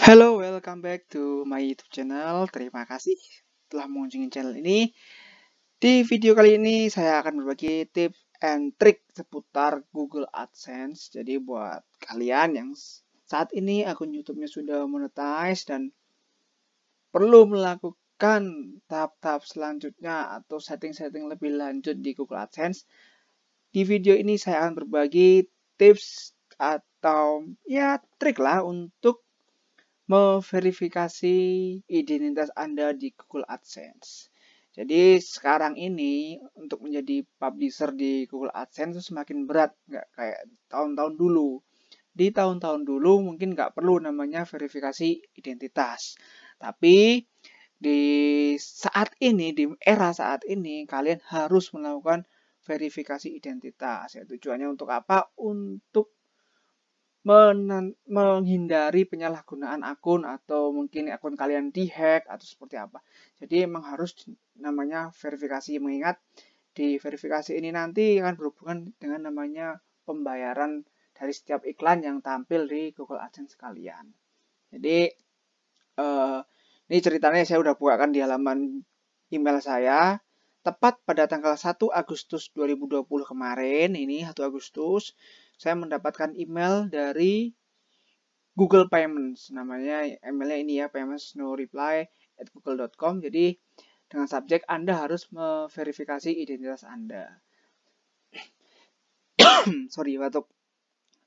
Hello, welcome back to my YouTube channel. Terima kasih telah mengunjungi channel ini. Di video kali ini saya akan berbagi tips and trik seputar Google AdSense. Jadi buat kalian yang saat ini akun YouTube-nya sudah monetize dan perlu melakukan tahap-tahap selanjutnya atau setting-setting lebih lanjut di Google AdSense, di video ini saya akan berbagi tips atau ya trik lah untuk memverifikasi identitas Anda di Google AdSense. Jadi sekarang ini untuk menjadi publisher di Google AdSense itu semakin berat, nggak kayak tahun-tahun dulu. Di tahun-tahun dulu mungkin nggak perlu namanya verifikasi identitas. Tapi di saat ini, di era saat ini, kalian harus melakukan verifikasi identitas. Ya, tujuannya untuk apa? Untuk menghindari penyalahgunaan akun atau mungkin akun kalian dihack atau seperti apa. Jadi emang harus namanya verifikasi, mengingat di verifikasi ini nanti akan berhubungan dengan namanya pembayaran dari setiap iklan yang tampil di Google AdSense kalian. Jadi ini ceritanya saya udah bukakan di halaman email saya. Tepat pada tanggal 1 Agustus 2020 kemarin, ini 1 Agustus, saya mendapatkan email dari Google Payments. Namanya emailnya ini ya, paymentsnoreply@google.com. Jadi dengan subjek Anda harus memverifikasi identitas Anda. Sorry, batuk.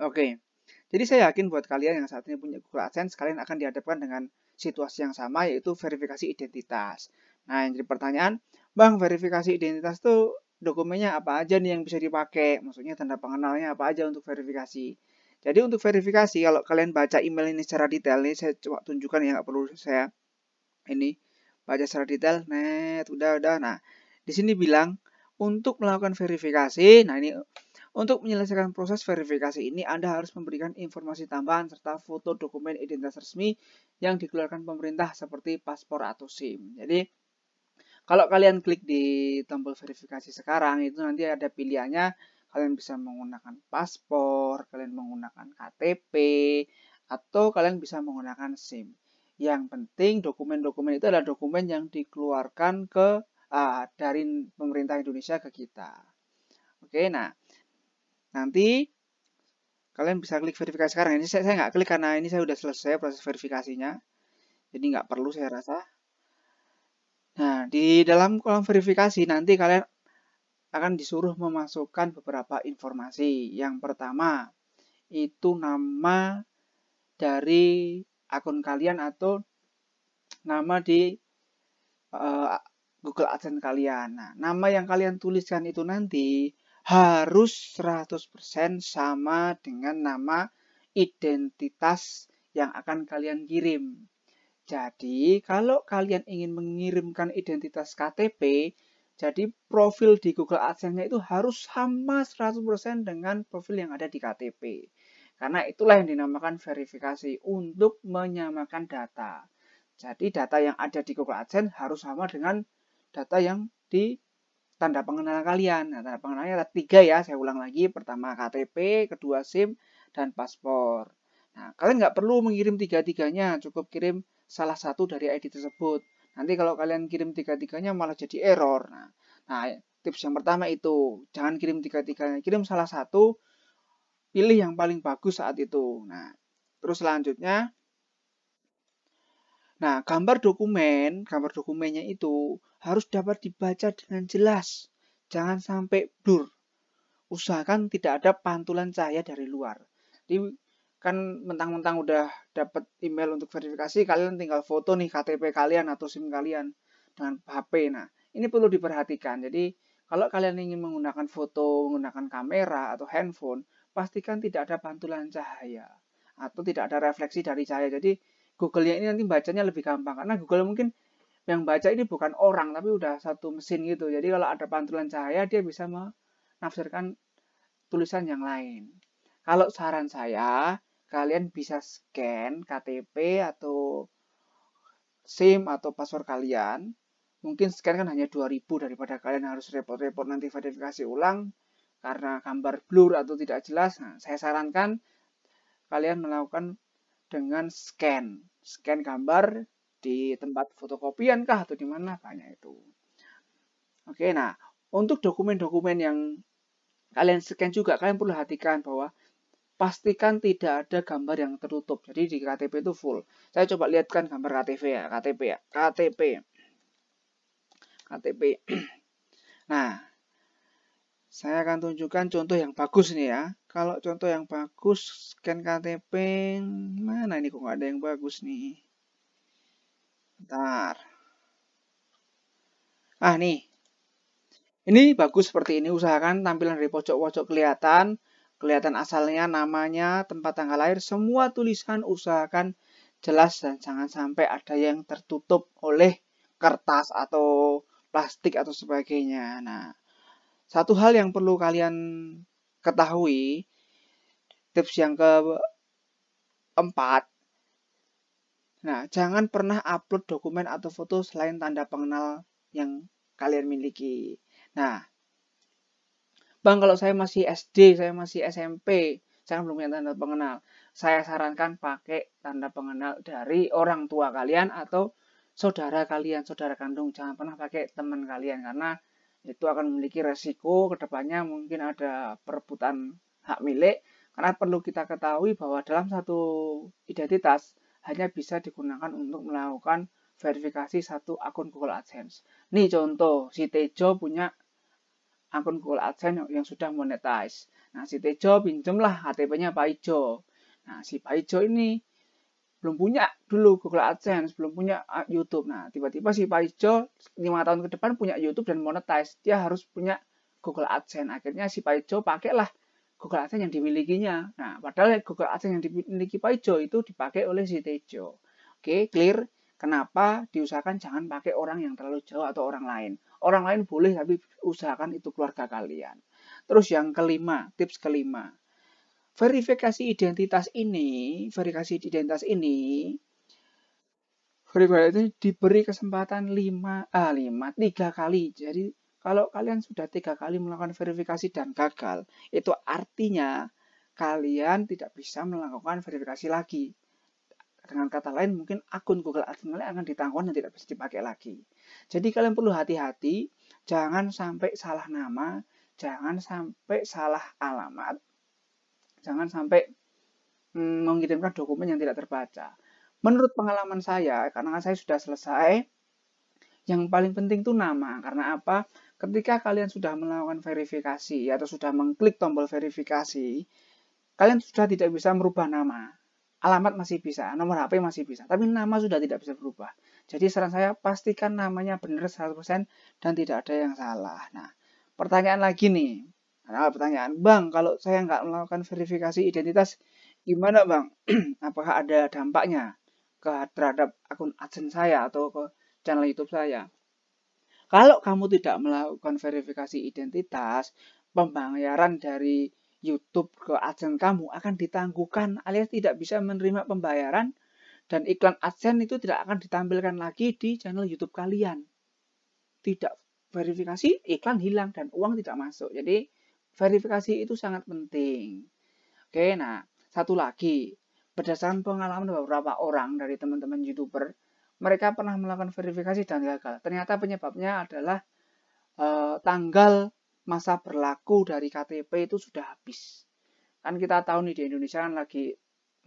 Oke. Jadi saya yakin buat kalian yang saat ini punya Google AdSense, kalian akan dihadapkan dengan situasi yang sama, yaitu verifikasi identitas. Nah, yang jadi pertanyaan, Bang, verifikasi identitas tuh dokumennya apa aja nih yang bisa dipakai? Maksudnya tanda pengenalnya apa aja untuk verifikasi? Jadi untuk verifikasi, kalau kalian baca email ini secara detail, nih saya coba tunjukkan ya, nggak perlu saya ini baca secara detail. Udah. Nah, di sini bilang untuk melakukan verifikasi. Nah, ini untuk menyelesaikan proses verifikasi ini, Anda harus memberikan informasi tambahan serta foto dokumen identitas resmi yang dikeluarkan pemerintah seperti paspor atau SIM. Jadi, kalau kalian klik di tombol verifikasi sekarang, itu nanti ada pilihannya. Kalian bisa menggunakan paspor, kalian menggunakan KTP, atau kalian bisa menggunakan SIM. Yang penting dokumen-dokumen itu adalah dokumen yang dikeluarkan dari pemerintah Indonesia ke kita. Oke, nah nanti kalian bisa klik verifikasi sekarang. Ini saya nggak klik karena ini saya udah selesai proses verifikasinya. Jadi nggak perlu saya rasa. Nah, di dalam kolom verifikasi nanti kalian akan disuruh memasukkan beberapa informasi. Yang pertama, itu nama dari akun kalian atau nama di Google AdSense kalian. Nah, nama yang kalian tuliskan itu nanti harus 100% sama dengan nama identitas yang akan kalian kirim. Jadi, kalau kalian ingin mengirimkan identitas KTP, jadi profil di Google AdSense-nya itu harus sama 100% dengan profil yang ada di KTP. Karena itulah yang dinamakan verifikasi untuk menyamakan data. Jadi, data yang ada di Google AdSense harus sama dengan data yang di tanda pengenalan kalian. Nah, tanda pengenalannya ada 3 ya, saya ulang lagi. Pertama KTP, kedua SIM, dan paspor. Nah, kalian nggak perlu mengirim tiga-tiganya, cukup kirim salah satu dari ID tersebut. Nanti kalau kalian kirim tiga-tiganya malah jadi error. Nah, tips yang pertama itu, jangan kirim tiga-tiganya, kirim salah satu, pilih yang paling bagus saat itu. Nah, terus selanjutnya, gambar dokumennya itu harus dapat dibaca dengan jelas. Jangan sampai blur. Usahakan tidak ada pantulan cahaya dari luar. Jadi kan mentang-mentang udah dapat email untuk verifikasi, kalian tinggal foto nih KTP kalian atau SIM kalian dengan HP. Nah, ini perlu diperhatikan. Jadi kalau kalian ingin menggunakan foto, menggunakan kamera atau handphone, pastikan tidak ada pantulan cahaya atau tidak ada refleksi dari cahaya. Jadi Google-nya ini nanti bacanya lebih gampang, karena Google mungkin yang baca ini bukan orang, tapi udah satu mesin gitu. Jadi kalau ada pantulan cahaya, dia bisa menafsirkan tulisan yang lain. Kalau saran saya, kalian bisa scan KTP atau SIM atau password kalian. Mungkin scan kan hanya 2000 daripada kalian harus repot-repot nanti verifikasi ulang karena gambar blur atau tidak jelas. Nah, saya sarankan kalian melakukan dengan scan gambar di tempat fotokopian kah atau di mana banyak itu. Oke, nah untuk dokumen-dokumen yang kalian scan juga kalian perlu perhatikan bahwa pastikan tidak ada gambar yang tertutup. Jadi di KTP itu full. Saya coba lihatkan gambar KTP ya, KTP. Nah, saya akan tunjukkan contoh yang bagus nih ya. Kalau contoh yang bagus, scan KTP, mana ini kok nggak ada yang bagus nih. Bentar. Ah nih, ini bagus seperti ini. Usahakan tampilan dari pojok-pojok kelihatan asalnya, namanya, tempat tanggal lahir, semua tulisan usahakan jelas dan jangan sampai ada yang tertutup oleh kertas atau plastik atau sebagainya. Nah, satu hal yang perlu kalian ketahui, tips yang keempat, nah jangan pernah upload dokumen atau foto selain tanda pengenal yang kalian miliki. Nah, Bang, kalau saya masih SD, saya masih SMP, saya belum punya tanda pengenal. Saya sarankan pakai tanda pengenal dari orang tua kalian atau saudara kalian, saudara kandung. Jangan pernah pakai teman kalian karena itu akan memiliki resiko kedepannya mungkin ada perebutan hak milik. Karena perlu kita ketahui bahwa dalam satu identitas hanya bisa digunakan untuk melakukan verifikasi satu akun Google AdSense. Nih contoh, si Tejo punya akun Google AdSense yang sudah monetize. Nah, si Tejo pinjemlah KTP-nya Pak Ijo. Nah, si Pak Ijo ini belum punya dulu Google AdSense, belum punya YouTube. Nah, tiba-tiba si Pak Ijo 5 tahun ke depan punya YouTube dan monetize. Dia harus punya Google AdSense. Akhirnya si Pak Ijo pakailah Google AdSense yang dimilikinya. Nah, padahal Google AdSense yang dimiliki Pak Ijo itu dipakai oleh si Tejo. Oke, clear? Kenapa diusahakan jangan pakai orang yang terlalu jauh atau orang lain. Orang lain boleh, tapi usahakan itu keluarga kalian. Terus yang kelima, tips kelima. Verifikasi identitas ini diberi kesempatan 3 kali. Jadi kalau kalian sudah 3 kali melakukan verifikasi dan gagal, itu artinya kalian tidak bisa melakukan verifikasi lagi. Dengan kata lain, mungkin akun Google AdSense akan ditanggung dan tidak bisa dipakai lagi. Jadi kalian perlu hati-hati, jangan sampai salah nama, jangan sampai salah alamat, jangan sampai mengirimkan dokumen yang tidak terbaca. Menurut pengalaman saya, karena saya sudah selesai, yang paling penting itu nama. Karena apa? Ketika kalian sudah melakukan verifikasi atau sudah mengklik tombol verifikasi, kalian sudah tidak bisa merubah nama. Alamat masih bisa, nomor HP masih bisa, tapi nama sudah tidak bisa berubah. Jadi saran saya pastikan namanya benar 100% dan tidak ada yang salah. Nah, pertanyaan lagi nih. Nah, pertanyaan, Bang, kalau saya nggak melakukan verifikasi identitas, gimana Bang? Apakah ada dampaknya terhadap akun AdSense saya atau ke channel YouTube saya? Kalau kamu tidak melakukan verifikasi identitas, pembayaran dari YouTube ke AdSense kamu akan ditangguhkan alias tidak bisa menerima pembayaran dan iklan AdSense itu tidak akan ditampilkan lagi di channel YouTube kalian. Tidak verifikasi, iklan hilang dan uang tidak masuk. Jadi verifikasi itu sangat penting. Oke, nah satu lagi, berdasarkan pengalaman beberapa orang dari teman-teman YouTuber, mereka pernah melakukan verifikasi dan gagal. Ternyata penyebabnya adalah tanggal masa berlaku dari KTP itu sudah habis. Kan kita tahu nih di Indonesia kan lagi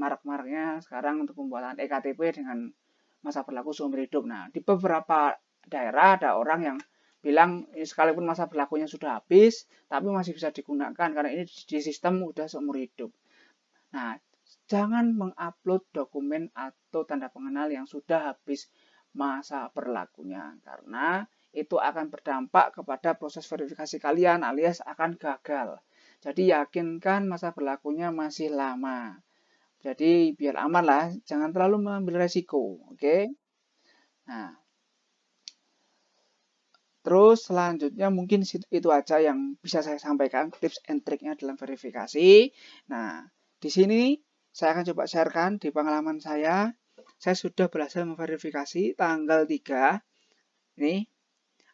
marak-maraknya sekarang untuk pembuatan eKTP dengan masa berlaku seumur hidup. Nah, di beberapa daerah ada orang yang bilang sekalipun masa berlakunya sudah habis, tapi masih bisa digunakan karena ini di sistem udah seumur hidup. Nah, jangan mengupload dokumen atau tanda pengenal yang sudah habis masa berlakunya karena itu akan berdampak kepada proses verifikasi kalian alias akan gagal. Jadi yakinkan masa berlakunya masih lama. Jadi biar aman lah, jangan terlalu mengambil resiko, oke? Nah, terus selanjutnya mungkin itu aja yang bisa saya sampaikan tips and triknya dalam verifikasi. Nah, di sini saya akan coba sharekan di pengalaman saya. Saya sudah berhasil memverifikasi tanggal 3. Ini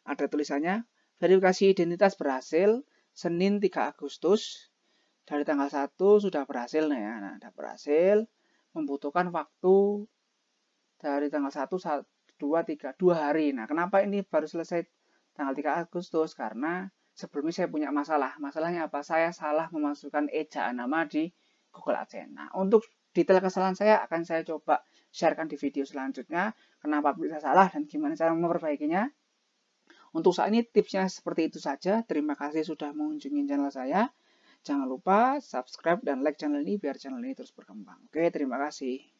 ada tulisannya, verifikasi identitas berhasil, Senin 3 Agustus. Dari tanggal 1 sudah berhasil nih ya. Nah, sudah berhasil membutuhkan waktu dari tanggal 1, 2, 3, 2 hari. Nah, kenapa ini baru selesai tanggal 3 Agustus? Karena sebelumnya saya punya masalah. Masalahnya apa? Saya salah memasukkan ejaan nama di Google AdSense. Nah, untuk detail kesalahan saya akan saya coba sharekan di video selanjutnya. Kenapa bisa salah dan gimana cara memperbaikinya. Untuk saat ini tipsnya seperti itu saja. Terima kasih sudah mengunjungi channel saya. Jangan lupa subscribe dan like channel ini biar channel ini terus berkembang. Oke, terima kasih.